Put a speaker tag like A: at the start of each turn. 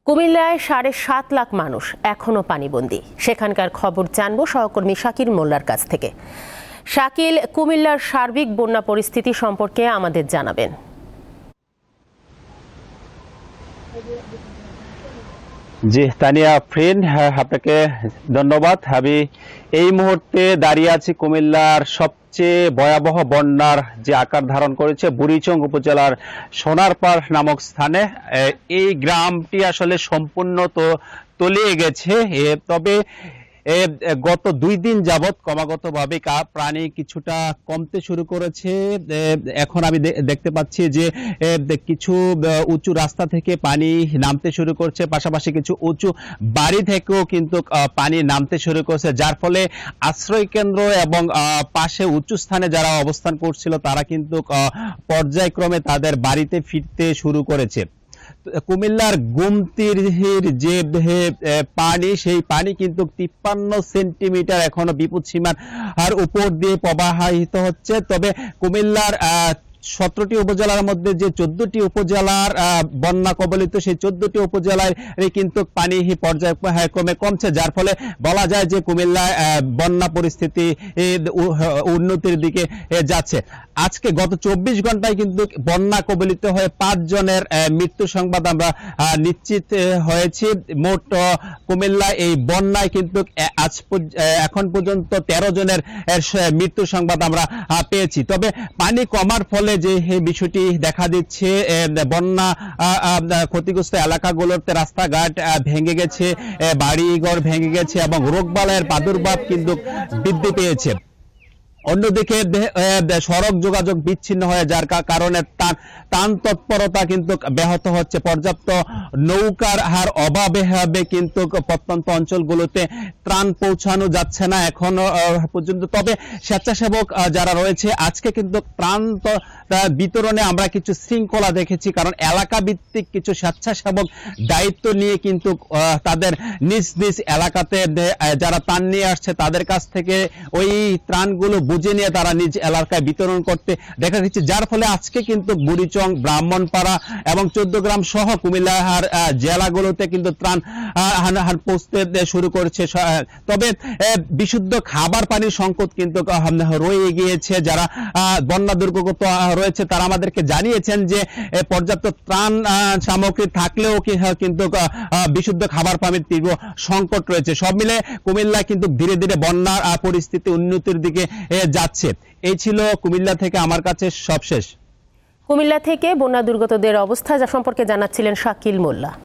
A: কুমিল্লায় ৭.৫ লাখ মানুষ এখনো পানিবন্দী। সেখানকার খবর জানবো সহকর্মী শাকিল মোল্লার কাছ থেকে। শাকিল, কুমিল্লার সার্বিক বন্যা পরিস্থিতি সম্পর্কে আমাদের জানাবেন।
B: জি তানিয়া ফ্রেন্ড, আপনাকে ধন্যবাদ। আমি এই মুহূর্তে দাঁড়িয়ে আছি কুমিল্লার সবচেয়ে ভয়াবহ বন্যার যে আকার ধারণ করেছে বুড়িচং উপজেলার সোনারপাড় নামক স্থানে। এই গ্রামটি আসলে সম্পূর্ণ তলিয়ে গেছে। তবে গত 2 দিন যাবৎ ক্রমাগতভাবে পানি কিছুটা কমতে শুরু করেছে। এখন আমি দেখতে পাচ্ছি যে কিছু উঁচু রাস্তা থেকে পানি নামতে শুরু করছে, পাশাপাশি কিছু উঁচু বাড়ি থেকেও কিন্তু পানি নামতে শুরু করেছে, যার ফলে আশ্রয় কেন্দ্র এবং পাশে উঁচু স্থানে যারা অবস্থান করছিল তারা কিন্তু পর্যায়ক্রমে তাদের বাড়িতে ফিরতে শুরু করেছে। কুমিল্লার গুমতির যে পানি, সেই পানি কিন্তু 53 সেন্টিমিটার এখনো বিপদ সীমার উপর দিয়ে প্রবাহিত হচ্ছে। তবে কুমিল্লার 17টি উপজেলার মধ্যে যে 14টি উপজেলার বন্যা কবলিত, সেই 14টি উপজেলায় কিন্তু পানি পর্যায়ক্রমে কমছে, যার ফলে বলা যায় যে কুমিল্লায় বন্যা পরিস্থিতি উন্নতির দিকে যাচ্ছে। আজকে গত 24 ঘন্টায় কিন্তু বন্যা কবলিত হয়ে 5 জনের মৃত্যু সংবাদ আমরা নিশ্চিত হয়েছি। মোট কুমিল্লায় এই বন্যায় কিন্তু এখন পর্যন্ত 13 জনের মৃত্যু সংবাদ আমরা পেয়েছি। তবে পানি কমার ফলে যে বিষয়টি দেখা দিচ্ছে, বন্যা ক্ষতিগ্রস্ত এলাকাগুলোতে রাস্তাঘাট ভেঙে গেছে, বাড়িঘর ভেঙে গেছে এবং রোগবালাইয়ের প্রাদুর্ভাব কিন্তু বৃদ্ধি পেয়েছে। অন্যদিকে সড়ক যোগাযোগ বিচ্ছিন্ন হয়ে যার কারণে ত্রাণ তৎপরতা কিন্তু ব্যাহত হচ্ছে। পর্যাপ্ত নৌকার অভাবে কিন্তু প্রত্যন্ত অঞ্চলগুলোতে ত্রাণ পৌঁছানো যাচ্ছে না এখনো পর্যন্ত। তবে স্বেচ্ছাসেবক যারা রয়েছে, আজকে কিন্তু ত্রাণ বিতরণে আমরা কিছু শৃঙ্খলা দেখেছি, কারণ এলাকা ভিত্তিক কিছু স্বেচ্ছাসেবক দায়িত্ব নিয়ে কিন্তু তাদের নিজ নিজ এলাকাতে যারা ত্রাণ নিয়ে আসছে তাদের কাছ থেকে ওই ত্রাণগুলো বুঝে নিয়ে তারা নিজ এলাকায় বিতরণ করতে দেখা গেছে, যার ফলে আজকে কিন্তু বুড়িচং, ব্রাহ্মণপাড়া এবং 14 গ্রাম সহ কুমিল্লার জেলাগুলোতে কিন্তু ত্রাণ পৌঁছতে শুরু করেছে। তবে বিশুদ্ধ খাবার পানির সংকট কিন্তু রয়ে গিয়েছে। যারা বন্যা দুর্গত রয়েছে তারা আমাদেরকে জানিয়েছেন যে পর্যাপ্ত ত্রাণ সামগ্রী থাকলেও কিন্তু বিশুদ্ধ খাবার পানির তীব্র সংকট রয়েছে। সব মিলে কুমিল্লা কিন্তু ধীরে ধীরে বন্যার পরিস্থিতি উন্নতির দিকে যাচ্ছে। এই ছিল কুমিল্লা থেকে আমার কাছে সবশেষ।
A: কুমিল্লা থেকে বন্যা দুর্গতদের অবস্থা যা সম্পর্কে জানাচ্ছিলেন শাকিল মোল্লা।